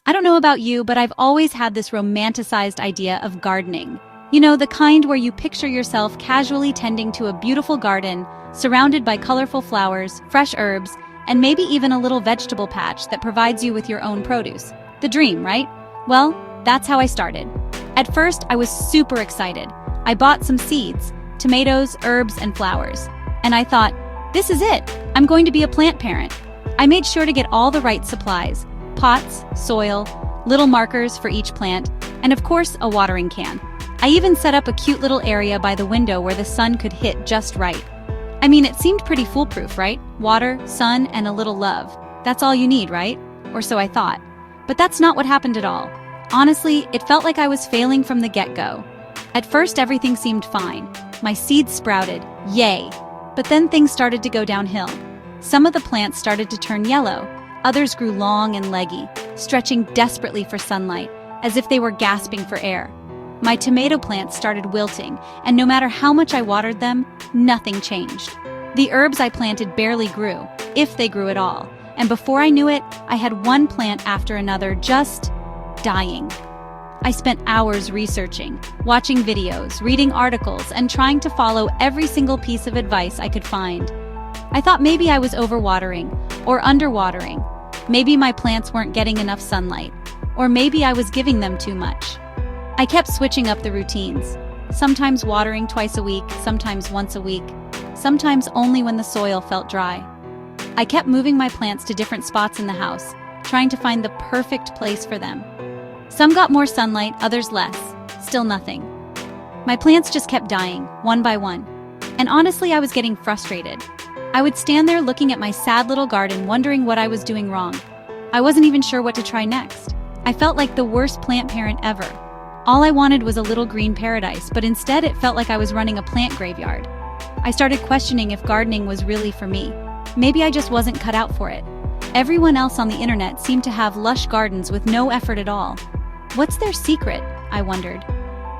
I don't know about you, but I've always had this romanticized idea of gardening. You know, the kind where you picture yourself casually tending to a beautiful garden, surrounded by colorful flowers, fresh herbs, and maybe even a little vegetable patch that provides you with your own produce. The dream, right? Well, that's how I started. At first, I was super excited. I bought some seeds, tomatoes, herbs, and flowers. And I thought, this is it. I'm going to be a plant parent. I made sure to get all the right supplies: pots, soil, little markers for each plant, and of course, a watering can. I even set up a cute little area by the window where the sun could hit just right. I mean, it seemed pretty foolproof, right? Water, sun, and a little love. That's all you need, right? Or so I thought. But that's not what happened at all. Honestly, it felt like I was failing from the get-go. At first, everything seemed fine. My seeds sprouted, yay! But then things started to go downhill. Some of the plants started to turn yellow. Others grew long and leggy, stretching desperately for sunlight, as if they were gasping for air. My tomato plants started wilting, and no matter how much I watered them, nothing changed. The herbs I planted barely grew, if they grew at all, and before I knew it, I had one plant after another just dying. I spent hours researching, watching videos, reading articles, and trying to follow every single piece of advice I could find. I thought maybe I was overwatering or underwatering. Maybe my plants weren't getting enough sunlight, or maybe I was giving them too much. I kept switching up the routines, sometimes watering twice a week, sometimes once a week, sometimes only when the soil felt dry. I kept moving my plants to different spots in the house, trying to find the perfect place for them. Some got more sunlight, others less. Still nothing. My plants just kept dying, one by one. And honestly, I was getting frustrated. I would stand there looking at my sad little garden, wondering what I was doing wrong. I wasn't even sure what to try next. I felt like the worst plant parent ever. All I wanted was a little green paradise, but instead it felt like I was running a plant graveyard. I started questioning if gardening was really for me. Maybe I just wasn't cut out for it. Everyone else on the internet seemed to have lush gardens with no effort at all. What's their secret? I wondered.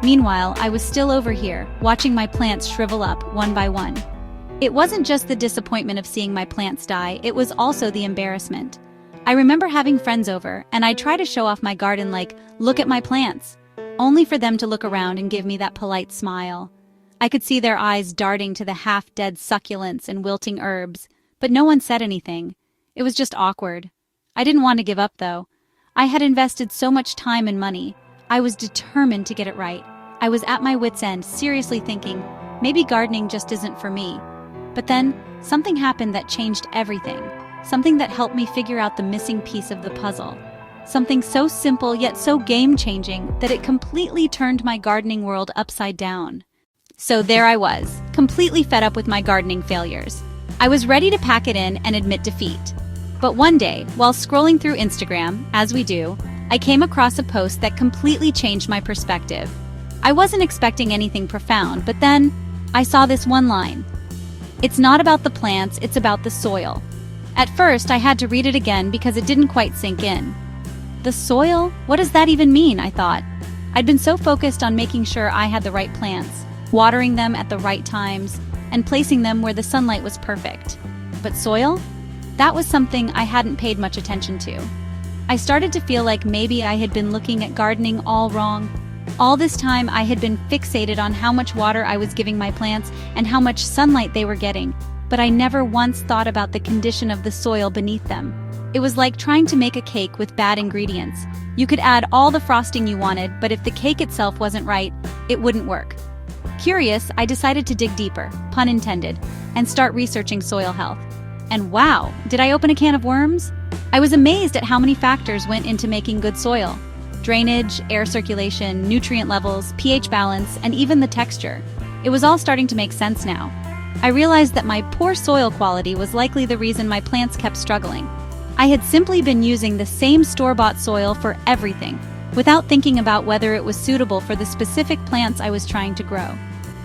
Meanwhile, I was still over here, watching my plants shrivel up, one by one. It wasn't just the disappointment of seeing my plants die, it was also the embarrassment. I remember having friends over, and I'd try to show off my garden like, look at my plants, only for them to look around and give me that polite smile. I could see their eyes darting to the half-dead succulents and wilting herbs, but no one said anything. It was just awkward. I didn't want to give up, though. I had invested so much time and money. I was determined to get it right. I was at my wit's end, seriously thinking, maybe gardening just isn't for me. But then, something happened that changed everything. Something that helped me figure out the missing piece of the puzzle. Something so simple yet so game-changing that it completely turned my gardening world upside down. So there I was, completely fed up with my gardening failures. I was ready to pack it in and admit defeat. But one day, while scrolling through Instagram, as we do, I came across a post that completely changed my perspective. I wasn't expecting anything profound, but then I saw this one line. It's not about the plants, it's about the soil. At first, I had to read it again because it didn't quite sink in. The soil? What does that even mean? I thought. I'd been so focused on making sure I had the right plants, watering them at the right times, and placing them where the sunlight was perfect. But soil? That was something I hadn't paid much attention to. I started to feel like maybe I had been looking at gardening all wrong. All this time I had been fixated on how much water I was giving my plants and how much sunlight they were getting, but I never once thought about the condition of the soil beneath them. It was like trying to make a cake with bad ingredients. You could add all the frosting you wanted, but if the cake itself wasn't right, it wouldn't work. Curious, I decided to dig deeper, pun intended, and start researching soil health. And wow, did I open a can of worms? I was amazed at how many factors went into making good soil. Drainage, air circulation, nutrient levels, pH balance, and even the texture. It was all starting to make sense now. I realized that my poor soil quality was likely the reason my plants kept struggling. I had simply been using the same store-bought soil for everything, without thinking about whether it was suitable for the specific plants I was trying to grow.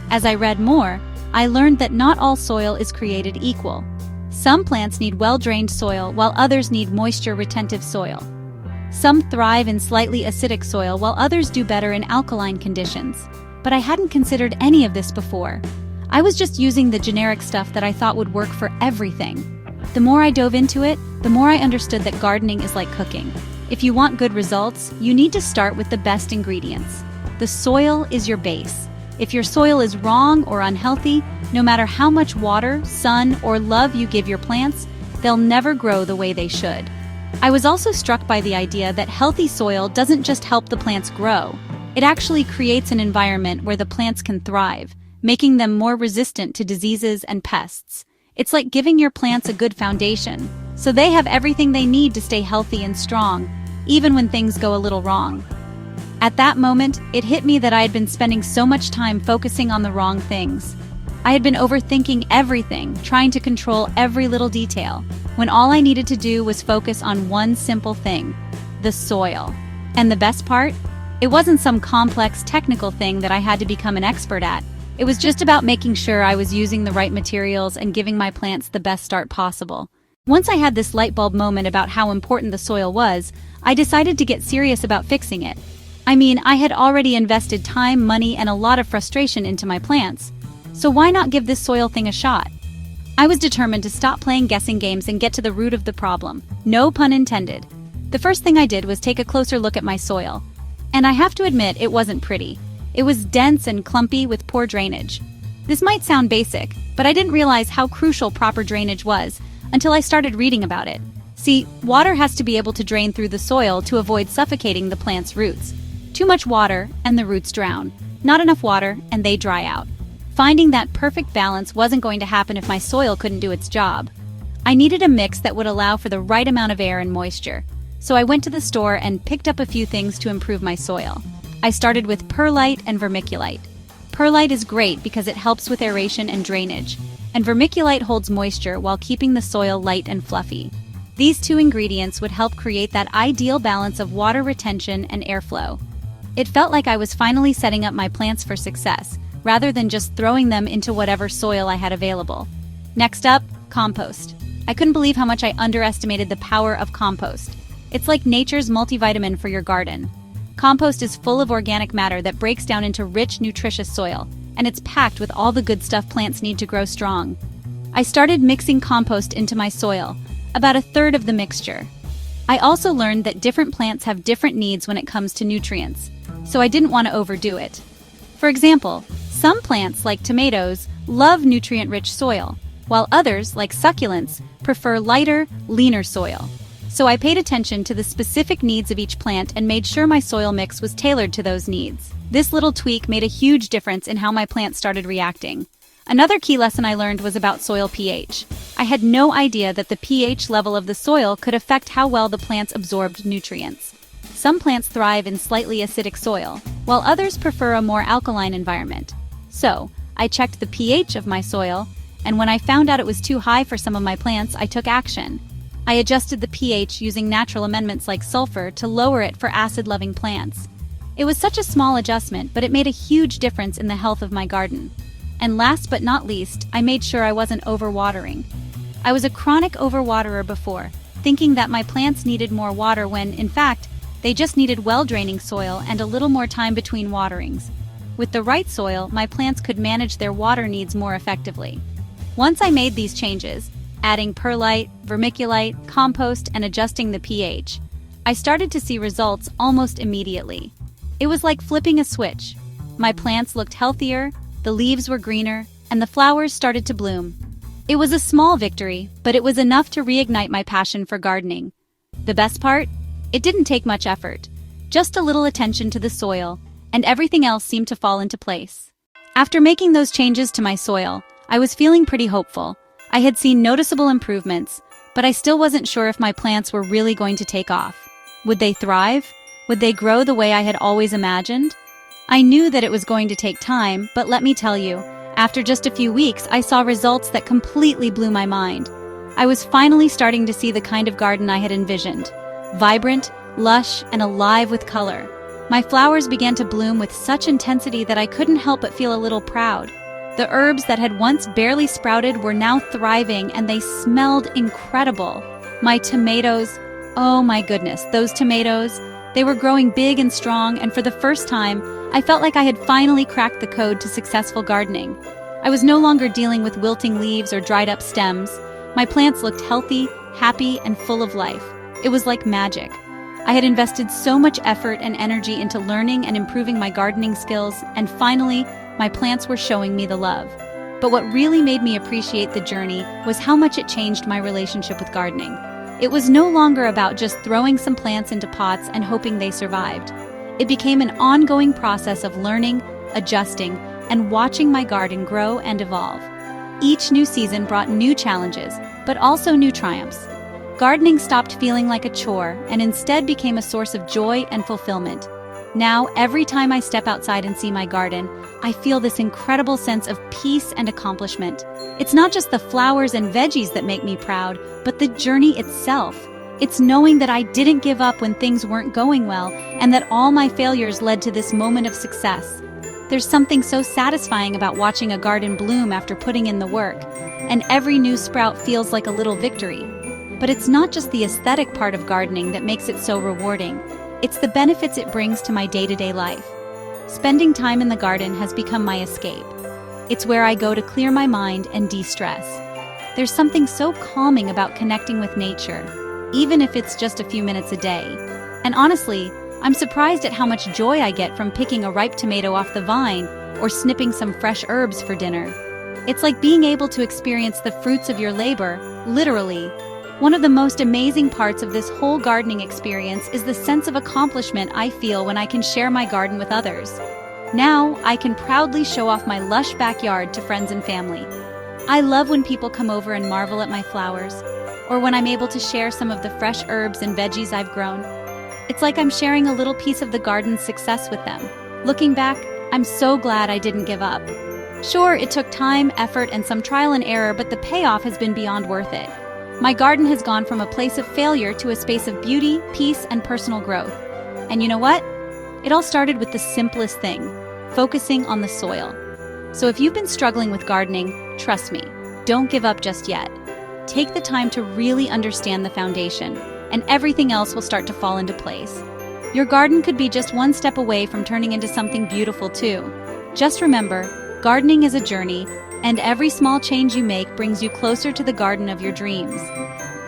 As I read more, I learned that not all soil is created equal. Some plants need well-drained soil, while others need moisture-retentive soil. Some thrive in slightly acidic soil, while others do better in alkaline conditions. But I hadn't considered any of this before. I was just using the generic stuff that I thought would work for everything. The more I dove into it, the more I understood that gardening is like cooking. If you want good results, you need to start with the best ingredients. The soil is your base. If your soil is wrong or unhealthy, no matter how much water, sun, or love you give your plants, they'll never grow the way they should. I was also struck by the idea that healthy soil doesn't just help the plants grow. It actually creates an environment where the plants can thrive, making them more resistant to diseases and pests. It's like giving your plants a good foundation, so they have everything they need to stay healthy and strong, even when things go a little wrong. At that moment, it hit me that I had been spending so much time focusing on the wrong things. I had been overthinking everything, trying to control every little detail, when all I needed to do was focus on one simple thing: the soil. And the best part? It wasn't some complex technical thing that I had to become an expert at. It was just about making sure I was using the right materials and giving my plants the best start possible. Once I had this light bulb moment about how important the soil was, I decided to get serious about fixing it. I had already invested time, money, and a lot of frustration into my plants. So why not give this soil thing a shot? I was determined to stop playing guessing games and get to the root of the problem. No pun intended. The first thing I did was take a closer look at my soil. And I have to admit, it wasn't pretty. It was dense and clumpy with poor drainage. This might sound basic, but I didn't realize how crucial proper drainage was until I started reading about it. See, water has to be able to drain through the soil to avoid suffocating the plant's roots. Too much water, and the roots drown. Not enough water, and they dry out. Finding that perfect balance wasn't going to happen if my soil couldn't do its job. I needed a mix that would allow for the right amount of air and moisture. So I went to the store and picked up a few things to improve my soil. I started with perlite and vermiculite. Perlite is great because it helps with aeration and drainage, and vermiculite holds moisture while keeping the soil light and fluffy. These two ingredients would help create that ideal balance of water retention and airflow. It felt like I was finally setting up my plants for success, rather than just throwing them into whatever soil I had available. Next up, compost. I couldn't believe how much I underestimated the power of compost. It's like nature's multivitamin for your garden. Compost is full of organic matter that breaks down into rich, nutritious soil, and it's packed with all the good stuff plants need to grow strong. I started mixing compost into my soil, about a third of the mixture. I also learned that different plants have different needs when it comes to nutrients, so I didn't want to overdo it. For example, some plants, like tomatoes, love nutrient-rich soil, while others, like succulents, prefer lighter, leaner soil. So I paid attention to the specific needs of each plant and made sure my soil mix was tailored to those needs. This little tweak made a huge difference in how my plants started reacting. Another key lesson I learned was about soil pH. I had no idea that the pH level of the soil could affect how well the plants absorbed nutrients. Some plants thrive in slightly acidic soil, while others prefer a more alkaline environment. So, I checked the pH of my soil, and when I found out it was too high for some of my plants, I took action. I adjusted the pH using natural amendments like sulfur to lower it for acid-loving plants. It was such a small adjustment, but it made a huge difference in the health of my garden. And last but not least, I made sure I wasn't overwatering. I was a chronic overwaterer before, thinking that my plants needed more water when, in fact, they just needed well-draining soil and a little more time between waterings. With the right soil, my plants could manage their water needs more effectively. Once I made these changes, adding perlite, vermiculite, compost, and adjusting the pH, I started to see results almost immediately. It was like flipping a switch. My plants looked healthier, the leaves were greener, and the flowers started to bloom. It was a small victory, but it was enough to reignite my passion for gardening. The best part? It didn't take much effort. Just a little attention to the soil, and everything else seemed to fall into place. After making those changes to my soil, I was feeling pretty hopeful. I had seen noticeable improvements, but I still wasn't sure if my plants were really going to take off. Would they thrive? Would they grow the way I had always imagined? I knew that it was going to take time, but let me tell you, after just a few weeks, I saw results that completely blew my mind. I was finally starting to see the kind of garden I had envisioned. Vibrant, lush, and alive with color. My flowers began to bloom with such intensity that I couldn't help but feel a little proud. The herbs that had once barely sprouted were now thriving, and they smelled incredible. My tomatoes, oh my goodness, those tomatoes. They were growing big and strong, and for the first time, I felt like I had finally cracked the code to successful gardening. I was no longer dealing with wilting leaves or dried up stems. My plants looked healthy, happy, and full of life. It was like magic. I had invested so much effort and energy into learning and improving my gardening skills, and finally, my plants were showing me the love. But what really made me appreciate the journey was how much it changed my relationship with gardening. It was no longer about just throwing some plants into pots and hoping they survived. It became an ongoing process of learning, adjusting, and watching my garden grow and evolve. Each new season brought new challenges, but also new triumphs. Gardening stopped feeling like a chore and instead became a source of joy and fulfillment. Now, every time I step outside and see my garden, I feel this incredible sense of peace and accomplishment. It's not just the flowers and veggies that make me proud, but the journey itself. It's knowing that I didn't give up when things weren't going well, and that all my failures led to this moment of success. There's something so satisfying about watching a garden bloom after putting in the work, and every new sprout feels like a little victory. But it's not just the aesthetic part of gardening that makes it so rewarding. It's the benefits it brings to my day-to-day life. Spending time in the garden has become my escape. It's where I go to clear my mind and de-stress. There's something so calming about connecting with nature, even if it's just a few minutes a day. And honestly, I'm surprised at how much joy I get from picking a ripe tomato off the vine or snipping some fresh herbs for dinner. It's like being able to experience the fruits of your labor, literally. One of the most amazing parts of this whole gardening experience is the sense of accomplishment I feel when I can share my garden with others. Now, I can proudly show off my lush backyard to friends and family. I love when people come over and marvel at my flowers, or when I'm able to share some of the fresh herbs and veggies I've grown. It's like I'm sharing a little piece of the garden's success with them. Looking back, I'm so glad I didn't give up. Sure, it took time, effort, and some trial and error, but the payoff has been beyond worth it. My garden has gone from a place of failure to a space of beauty, peace, and personal growth. And you know what? It all started with the simplest thing, focusing on the soil. So if you've been struggling with gardening, trust me, don't give up just yet. Take the time to really understand the foundation, and everything else will start to fall into place. Your garden could be just one step away from turning into something beautiful too. Just remember, gardening is a journey, and every small change you make brings you closer to the garden of your dreams.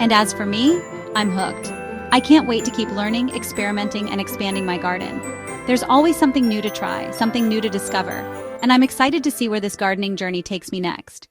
And as for me, I'm hooked. I can't wait to keep learning, experimenting, and expanding my garden. There's always something new to try, something new to discover, and I'm excited to see where this gardening journey takes me next.